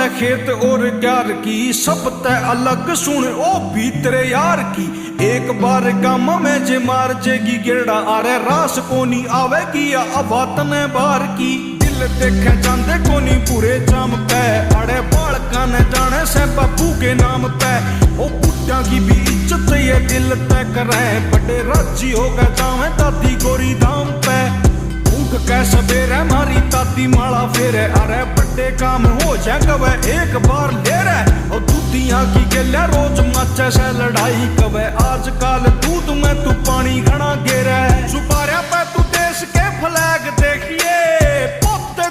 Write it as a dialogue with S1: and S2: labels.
S1: खेत और क्यार की, सब तय अलग सुन ओ भी तेरे यार की। एक बार काम में जे मार जेगी गेड़ा, अरे रास कोनी आवेगी या अवातन बार की। दिल देखे जांदे कोनी पूरे जाम पे, अरे बालका ने जाने से बापू के नाम पे। ओ बुढ़ा की भी इज्जत ये दिल तय करे, बड़े राजी हो गए जावे दादी गोरी धाम पे। कै सवेरे मारी ताती माला फेरे, अरे बड़े काम हो जाए एक बार ले रहे। और दूधिया की गल्या रोज मचे से लड़ाई कवे, आजकल दूध में तू पानी घना गेरे। सुपारे पे तू देश के फ्लैग देख